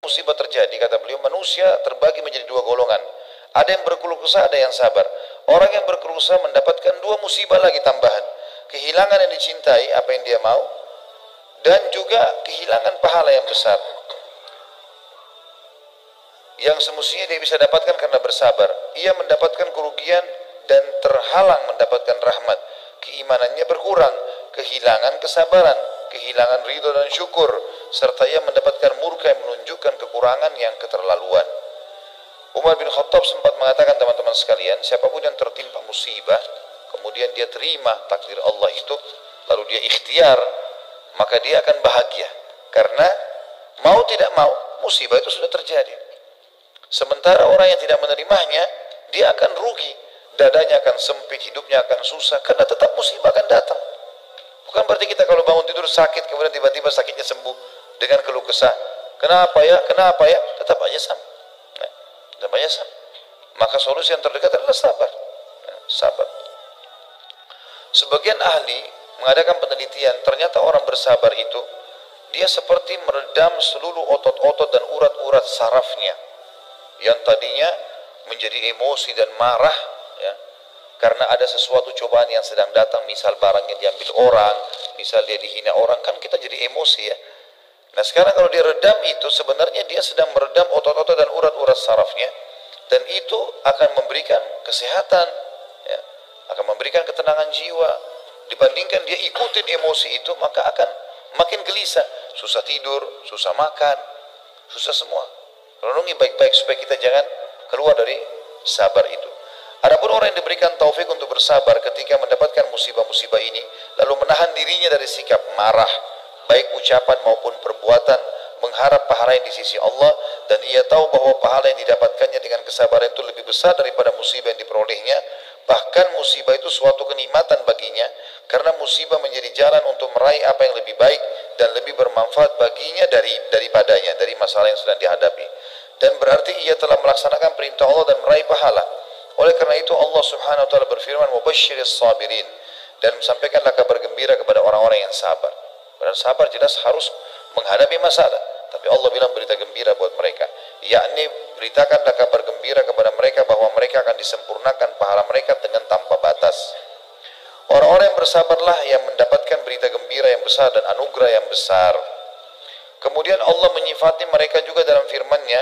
musibah terjadi, kata beliau, manusia terbagi menjadi dua golongan. Ada yang berkeluh kesah, ada yang sabar. Orang yang berkeluh kesah mendapatkan dua musibah lagi tambahan. Kehilangan yang dicintai, apa yang dia mau, dan juga kehilangan pahala yang besar. Yang semestinya dia bisa dapatkan karena bersabar. Ia mendapatkan kerugian dan terhalang mendapatkan rahmat. Keimanannya berkurang, kehilangan kesabaran, kehilangan ridho dan syukur, serta ia mendapatkan murka yang menunjukkan kekurangan yang keterlaluan. Umar bin Khattab sempat mengatakan, teman-teman sekalian, siapapun yang tertimpa musibah, kemudian dia terima takdir Allah itu, lalu dia ikhtiar, maka dia akan bahagia. Karena mau tidak mau, musibah itu sudah terjadi. Sementara orang yang tidak menerimanya, dia akan rugi. Dadanya akan sempit, hidupnya akan susah, karena tetap musibah akan datang. Bukan berarti kita kalau bangun tidur sakit, kemudian tiba-tiba sakitnya sembuh dengan keluh kesah. Kenapa ya? Kenapa ya? Tetap aja sama. Nah, tetap aja sama. Maka solusi yang terdekat adalah sabar. Nah, sabar. Sebagian ahli mengadakan penelitian, ternyata orang bersabar itu, dia seperti meredam seluruh otot-otot dan urat-urat sarafnya yang tadinya menjadi emosi dan marah, ya, karena ada sesuatu cobaan yang sedang datang, misal barangnya diambil orang, misal dia dihina orang, kan kita jadi emosi ya. Nah sekarang kalau dia redam itu, sebenarnya dia sedang meredam otot-otot dan urat-urat sarafnya, dan itu akan memberikan kesehatan, ya, akan memberikan ketenangan jiwa. Dibandingkan dia ikutin emosi itu, maka akan makin gelisah, susah tidur, susah makan, susah semua. Renungi baik-baik supaya kita jangan keluar dari sabar itu. Adapun orang yang diberikan taufik untuk bersabar ketika mendapatkan musibah-musibah ini, lalu menahan dirinya dari sikap marah, baik ucapan maupun perbuatan, mengharap pahala yang di sisi Allah, dan ia tahu bahwa pahala yang didapatkannya dengan kesabaran itu lebih besar daripada musibah yang diperolehnya. Bahkan musibah itu suatu kenikmatan baginya, karena musibah menjadi jalan untuk meraih apa yang lebih baik dan lebih bermanfaat baginya daripadanya, dari masalah yang sedang dihadapi. Dan berarti ia telah melaksanakan perintah Allah dan meraih pahala. Oleh karena itu Allah Subhanahu wa taala berfirman, "Wabashshiris sabirin," dan sampaikanlah kabar gembira kepada orang-orang yang sabar. Dan sabar jelas harus menghadapi masalah, tapi Allah bilang berita gembira buat mereka, yakni beritakanlah kabar gembira kepada mereka bahwa mereka akan disempurnakan pahala mereka dengan tanpa batas. Orang-orang yang bersabarlah yang mendapatkan berita gembira yang besar dan anugerah yang besar. Kemudian Allah menyifati mereka juga dalam firman-Nya,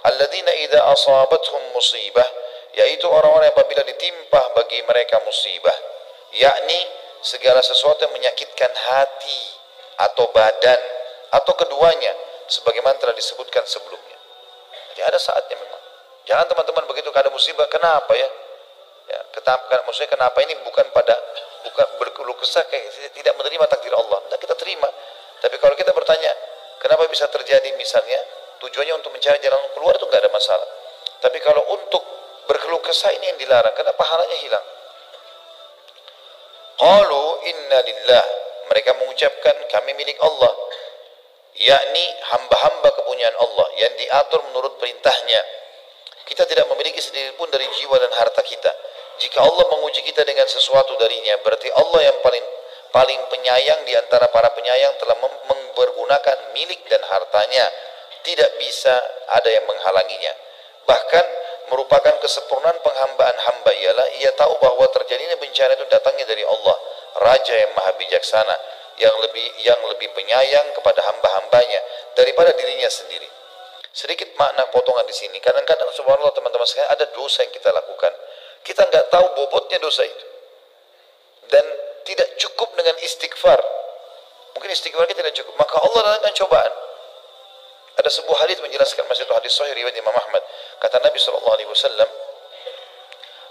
alladzina idza asabathum musibah, yaitu orang-orang yang apabila ditimpa bagi mereka musibah, yakni segala sesuatu yang menyakitkan hati atau badan atau keduanya, sebagaimana telah disebutkan sebelumnya. Jadi ada saatnya memang. Jangan teman-teman begitu ada musibah, kenapa ya? Ya, maksudnya kenapa ini bukan berkeluh kesah kayak tidak menerima takdir Allah. Nah, kita terima. Tapi kalau kita bertanya, kenapa bisa terjadi misalnya, tujuannya untuk mencari jalan keluar itu nggak ada masalah. Tapi kalau untuk berkeluh kesah ini yang dilarang, karena pahalanya hilang. Qalu inna lillah, mereka mengucapkan kami milik Allah, yakni hamba-hamba kepunyaan Allah yang diatur menurut perintahnya. Kita tidak memiliki sedikit pun dari jiwa dan harta kita. Jika Allah menguji kita dengan sesuatu darinya, berarti Allah yang paling penyayang di antara para penyayang telah mempergunakan milik dan hartanya. Tidak bisa ada yang menghalanginya. Bahkan merupakan kesempurnaan penghambaan hamba ialah ia tahu bahwa terjadinya bencana itu datangnya dari Allah, Raja yang Maha Bijaksana, yang lebih penyayang kepada hamba-hambanya daripada dirinya sendiri. Sedikit makna potongan di sini. Kadang-kadang subhanallah teman-teman sekalian, ada dosa yang kita lakukan, kita nggak tahu bobotnya dosa itu, dan tidak cukup dengan istighfar. Mungkin istighfar kita tidak cukup, maka Allah datangkan cobaan. Ada sebuah hadis menjelaskan, masih itu hadis sahih riwayat Imam Ahmad. Kata Nabi SAW,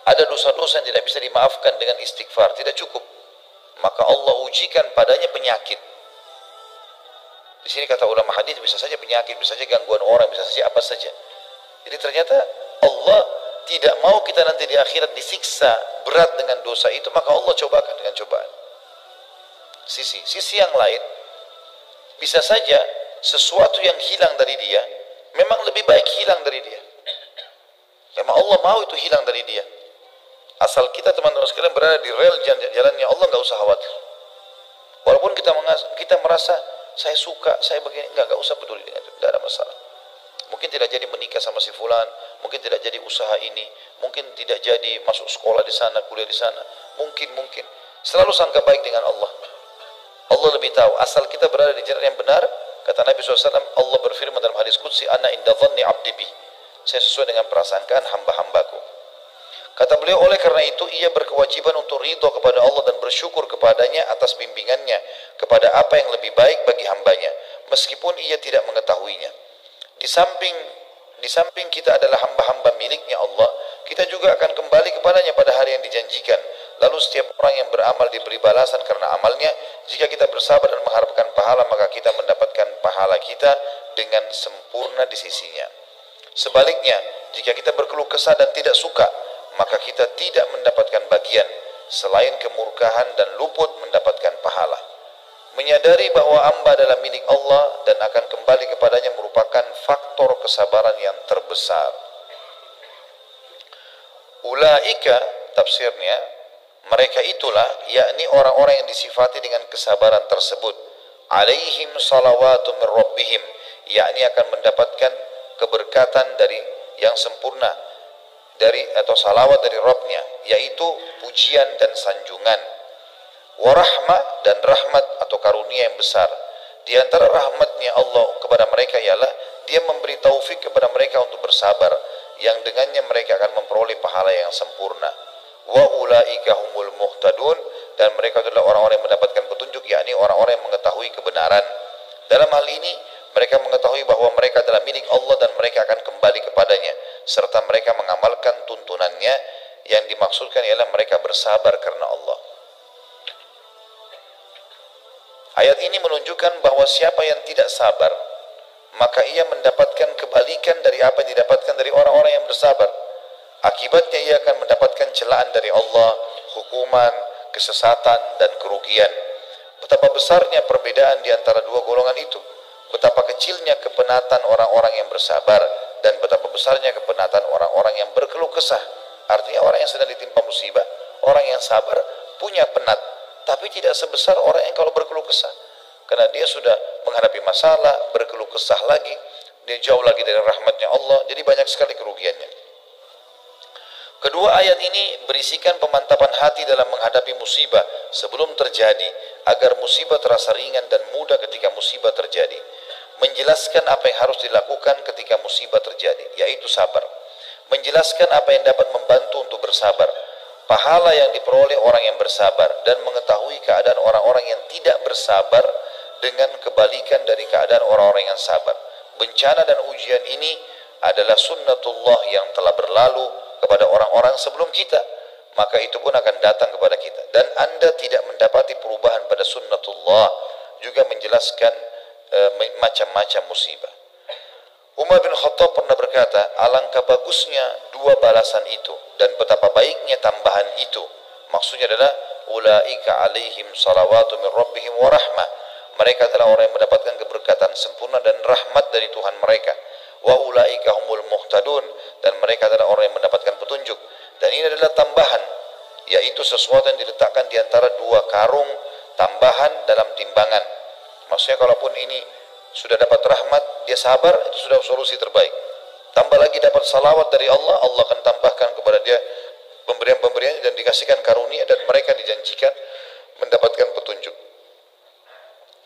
ada dosa-dosa yang tidak bisa dimaafkan dengan istighfar, tidak cukup. Maka Allah ujikan padanya penyakit. Di sini kata ulama hadis, bisa saja penyakit, bisa saja gangguan orang, bisa saja apa saja. Jadi ternyata Allah tidak mau kita nanti di akhirat disiksa berat dengan dosa itu, maka Allah cobakan dengan cobaan. Sisi yang lain, bisa saja sesuatu yang hilang dari dia memang lebih baik hilang dari dia. Memang Allah mau itu hilang dari dia. Asal kita teman-teman sekalian berada di rel jalannya Allah, nggak usah khawatir. Walaupun kita merasa saya suka, saya begini, nggak usah peduli dengan itu, tidak ada masalah. Mungkin tidak jadi menikah sama si fulan, mungkin tidak jadi usaha ini, mungkin tidak jadi masuk sekolah di sana, kuliah di sana. Mungkin. Selalu sangka baik dengan Allah. Allah lebih tahu. Asal kita berada di jalan yang benar, kata Nabi SAW, Allah berfirman dalam hadis qudsi, Ana inda dhanni abdi bi. Saya sesuai dengan prasangkaan hamba-hambaku. Kata beliau, oleh karena itu ia berkewajiban untuk ridho kepada Allah dan bersyukur kepadanya atas bimbingannya kepada apa yang lebih baik bagi hambanya, meskipun ia tidak mengetahuinya. Di samping kita adalah hamba-hamba miliknya Allah, kita juga akan kembali kepadanya pada hari yang dijanjikan. Lalu setiap orang yang beramal diberi balasan karena amalnya. Jika kita bersabar dan mengharapkan pahala, maka kita mendapatkan pahala kita dengan sempurna di sisinya. Sebaliknya, jika kita berkeluh kesah dan tidak suka, maka kita tidak mendapatkan bagian selain kemurkaan dan luput mendapatkan pahala. Menyadari bahwa hamba adalah milik Allah dan akan kembali kepadanya merupakan faktor kesabaran yang terbesar. Ulaika, tafsirnya, mereka itulah, yakni orang-orang yang disifati dengan kesabaran tersebut. Alaihim salawatu min rabbihim, yakni akan mendapatkan keberkatan dari yang sempurna, atau salawat dari Rabbnya, yaitu pujian dan sanjungan. Warahmah, dan rahmat atau karunia yang besar. Di antara rahmatnya Allah kepada mereka ialah Dia memberi taufik kepada mereka untuk bersabar, yang dengannya mereka akan memperoleh pahala yang sempurna. Wa ulaika humul muhtadun, dan mereka adalah orang-orang yang mendapatkan petunjuk, yakni orang-orang yang mengetahui kebenaran. Dalam hal ini mereka mengetahui bahwa mereka adalah milik Allah dan mereka akan kembali kepadanya, serta mereka mengamalkan tuntunannya. Yang dimaksudkan ialah mereka bersabar karena Allah. Ayat ini menunjukkan bahwa siapa yang tidak sabar, maka ia mendapatkan kebalikan dari apa yang didapatkan dari orang-orang yang bersabar. Akibatnya ia akan mendapatkan celaan dari Allah, hukuman, kesesatan, dan kerugian. Betapa besarnya perbedaan di antara dua golongan itu. Betapa kecilnya kepenatan orang-orang yang bersabar, dan betapa besarnya kepenatan orang-orang yang berkeluh kesah. Artinya orang yang sedang ditimpa musibah, orang yang sabar punya penat, tapi tidak sebesar orang yang kalau berkeluh kesah. Karena dia sudah menghadapi masalah, berkeluh kesah lagi, dia jauh lagi dari rahmatnya Allah, jadi banyak sekali kerugiannya. Kedua ayat ini berisikan pemantapan hati dalam menghadapi musibah sebelum terjadi, agar musibah terasa ringan dan mudah ketika musibah terjadi. Menjelaskan apa yang harus dilakukan ketika musibah terjadi, yaitu sabar. Menjelaskan apa yang dapat membantu untuk bersabar, pahala yang diperoleh orang yang bersabar, dan mengetahui keadaan orang-orang yang tidak bersabar dengan kebalikan dari keadaan orang-orang yang sabar. Bencana dan ujian ini adalah sunnatullah yang telah berlalu kepada orang-orang sebelum kita, maka itu pun akan datang kepada kita. Dan Anda tidak mendapati perubahan pada sunnatullah, juga menjelaskan macam-macam musibah. Umar bin Khattab pernah berkata, alangkah bagusnya dua balasan itu, dan betapa baiknya tambahan itu. Maksudnya adalah ulaika alaihim salawatu min rabbihim wa rahmah. Mereka adalah orang yang mendapatkan keberkatan sempurna dan rahmat dari Tuhan mereka. Wa ulaika humul muhtadun, dan mereka adalah orang yang mendapatkan petunjuk. Dan ini adalah tambahan, yaitu sesuatu yang diletakkan di antara dua karung tambahan dalam timbangan. Maksudnya kalaupun ini sudah dapat rahmat, dia sabar, itu sudah solusi terbaik. Tambah lagi dapat salawat dari Allah, Allah akan tambahkan kepada dia pemberian-pemberian dan dikasihkan karunia, dan mereka dijanjikan mendapatkan petunjuk.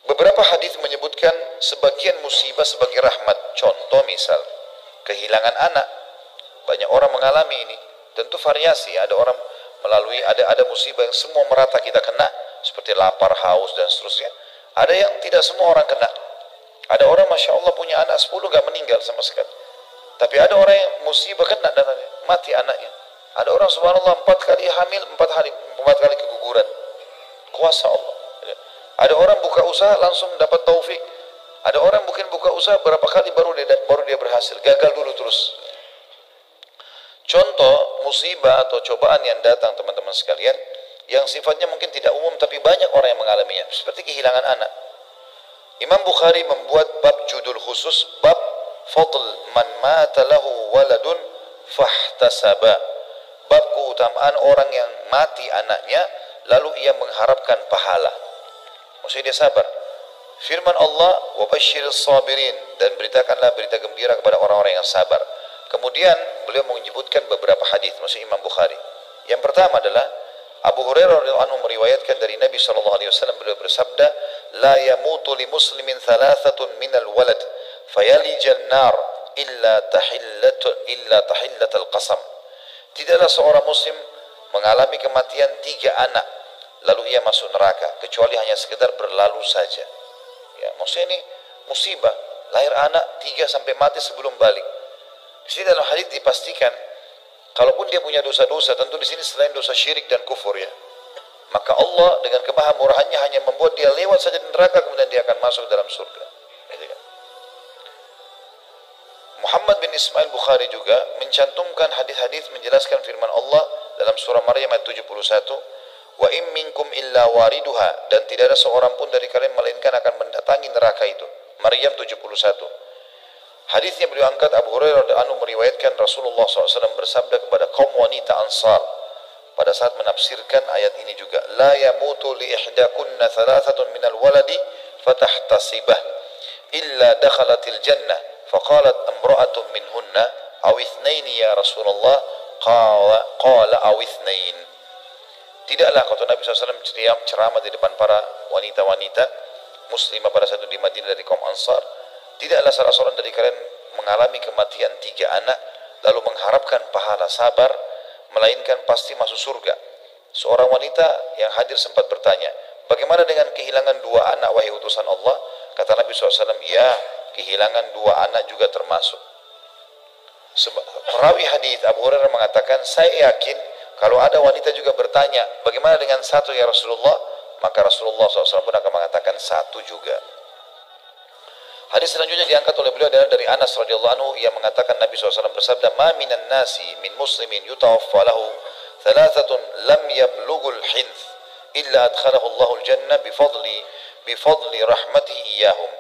Beberapa hadis menyebutkan sebagian musibah sebagai rahmat. Contoh misal, kehilangan anak. Banyak orang mengalami ini. Tentu variasi, ada orang melalui ada musibah yang semua merata kita kena, seperti lapar, haus, dan seterusnya. Ada yang tidak semua orang kena. Ada orang Masya Allah punya anak 10 gak meninggal sama sekali. Tapi ada orang yang musibah kena dan mati anaknya. Ada orang subhanallah 4 kali hamil, 4 kali keguguran. Kuasa Allah. Ada orang buka usaha langsung dapat taufik. Ada orang mungkin buka usaha berapa kali baru dia berhasil. Gagal dulu terus. Contoh musibah atau cobaan yang datang teman-teman sekalian, yang sifatnya mungkin tidak umum tapi banyak orang yang mengalaminya, seperti kehilangan anak. Imam Bukhari membuat bab judul khusus, bab fadl man mata lahu waladun fahtasaba. Bab keutamaan orang yang mati anaknya lalu ia mengharapkan pahala. Maksudnya dia sabar. Firman Allah, wa basyiril sabirin, dan beritakanlah berita gembira kepada orang-orang yang sabar. Kemudian beliau menyebutkan beberapa hadis, maksud Imam Bukhari. Yang pertama adalah Abu Hurairah radhiyallahu anhu meriwayatkan dari Nabi sallallahu alaihi wasallam, beliau bersabda, la yamutu li muslimin thalathatun minal walad fayalijan nar illa tahillatal qasam. Tidaklah seorang muslim mengalami kematian 3 anak lalu ia masuk neraka kecuali hanya sekedar berlalu saja. Ya, maksudnya ini musibah, lahir anak 3 sampai mati sebelum balik. Di sini dalam hadis dipastikan, kalaupun dia punya dosa-dosa, tentu di sini selain dosa syirik dan kufur ya, maka Allah dengan kemahamurahannya hanya membuat dia lewat saja di neraka, kemudian dia akan masuk dalam surga. Gitu kan? Muhammad bin Ismail Bukhari juga mencantumkan hadis-hadis menjelaskan firman Allah dalam surah Maryam ayat 71, wa im minkum illa wariduha, dan tidak ada seorang pun dari kalian melainkan akan mendatangi neraka itu. Maryam 71. Hadisnya beliau angkat, Abu Hurairah radhiyallahu anhu meriwayatkan Rasulullah SAW bersabda kepada kaum wanita Ansar pada saat menafsirkan ayat ini juga, la yamutu li ihdakunna thalathatun minal waladi fatahtasibah illa dakhalatil jannah faqalat imra'atun minhunna aw ithnaini ya Rasulullah, qala aw ithnain. Tidaklah, kata Nabi SAW ceramah di depan para wanita-wanita muslimah pada saat itu di Madinah dari kaum Ansar, tidaklah salah seorang dari kalian mengalami kematian 3 anak lalu mengharapkan pahala sabar, melainkan pasti masuk surga. Seorang wanita yang hadir sempat bertanya, bagaimana dengan kehilangan 2 anak wahai utusan Allah? Kata Nabi SAW, ya, kehilangan 2 anak juga termasuk. Perawi hadis Abu Hurairah mengatakan, saya yakin kalau ada wanita juga bertanya, bagaimana dengan 1 ya Rasulullah? Maka Rasulullah SAW pun akan mengatakan 1 juga. Hadis selanjutnya diangkat oleh beliau adalah dari Anas radhiyallahu anhu yang mengatakan Nabi SAW bersabda, ma minan nasi min muslimin yutawaffa lahu thalathatun lam yablughul hinth illa adkhalahu Allahul jannah bifadli rahmatihi iyahum.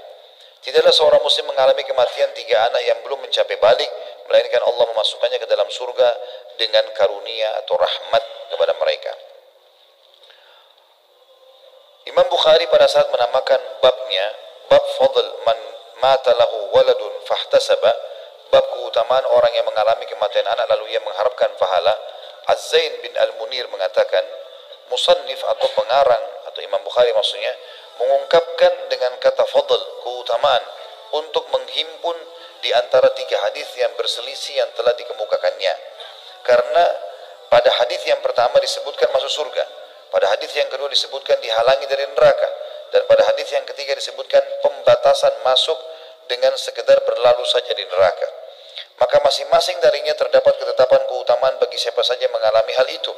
Tidaklah seorang muslim mengalami kematian 3 anak yang belum mencapai balik, melainkan Allah memasukkannya ke dalam surga dengan karunia atau rahmat kepada mereka. Imam Bukhari pada saat menamakan babnya, bab fadl man mata lahu waladun fahtasaba, bab keutamaan orang yang mengalami kematian anak lalu ia mengharapkan pahala. Az-Zain bin Al-Munir mengatakan, musannif atau pengarang atau Imam Bukhari maksudnya mengungkapkan dengan kata fadl, keutamaan, untuk menghimpun di antara 3 hadis yang berselisih yang telah dikemukakannya. Karena pada hadis yang pertama disebutkan masuk surga, pada hadis yang kedua disebutkan dihalangi dari neraka, dan pada hadis yang ketiga disebutkan pembatasan masuk dengan sekedar berlalu saja di neraka. Maka masing-masing darinya terdapat ketetapan keutamaan bagi siapa saja mengalami hal itu,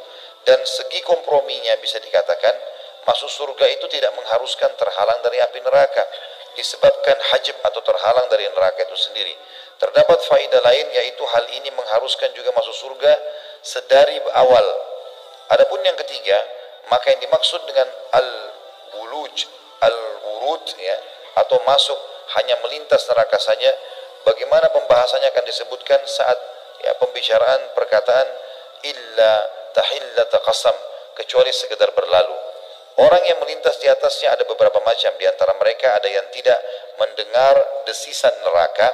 dan segi komprominya bisa dikatakan masuk surga itu tidak mengharuskan terhalang dari api neraka, disebabkan hajib atau terhalang dari neraka itu sendiri. Terdapat faedah lain, yaitu hal ini mengharuskan juga masuk surga sedari awal. Adapun yang ketiga, maka yang dimaksud dengan al-wurud ya, atau masuk hanya melintas neraka saja, bagaimana pembahasannya akan disebutkan saat ya pembicaraan perkataan illa tahillata qasam, kecuali sekedar berlalu. Orang yang melintas di atasnya ada beberapa macam, di antara mereka ada yang tidak mendengar desisan neraka.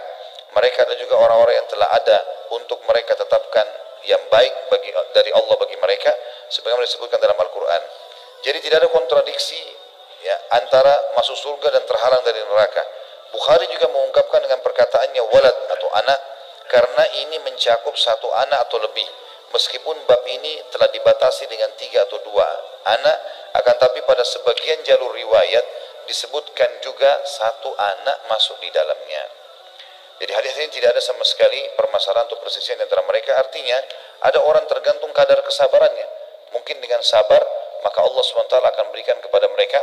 Mereka ada juga orang-orang yang telah ada untuk mereka tetapkan yang baik dari Allah bagi mereka, sebagaimana disebutkan dalam Al-Quran. Jadi tidak ada kontradiksi ya antara masuk surga dan terhalang dari neraka. Bukhari juga mengungkapkan dengan perkataannya walad atau anak, karena ini mencakup 1 anak atau lebih. Meskipun bab ini telah dibatasi dengan 3 atau 2 anak, akan tapi pada sebagian jalur riwayat disebutkan juga 1 anak masuk di dalamnya. Jadi hadis ini tidak ada sama sekali permasalahan atau persisian antara mereka. Artinya ada orang tergantung kadar kesabarannya. Mungkin dengan sabar maka Allah SWT akan berikan kepada mereka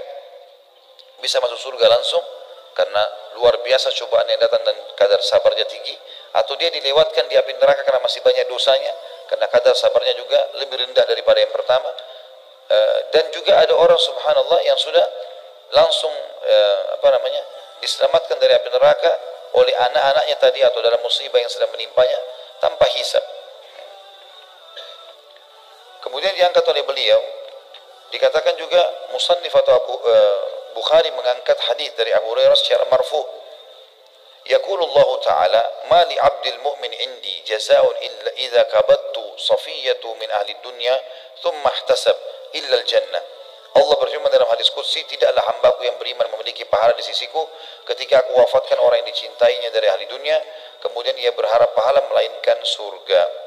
bisa masuk surga langsung karena luar biasa cobaan yang datang dan kadar sabarnya tinggi, atau dia dilewatkan di api neraka karena masih banyak dosanya karena kadar sabarnya juga lebih rendah daripada yang pertama. Dan juga ada orang subhanallah yang sudah langsung diselamatkan dari api neraka oleh anak-anaknya tadi atau dalam musibah yang sedang menimpanya tanpa hisab. Kemudian diangkat oleh beliau, dikatakan juga musannif atau Bukhari mengangkat hadis dari Abu Hurairah secara marfu. Yaqulu Allah Ta'ala, "Ma li 'abdil mu'min 'indi jazaa'un illa idza kabattu safiyatu min ahli dunya thumma ihtasab illa al-jannah." Allah berfirman dalam hadis qudsi, tidaklah hambaku yang beriman memiliki pahala di sisiku ketika aku wafatkan orang yang dicintainya dari ahli dunia, kemudian ia berharap pahala melainkan surga.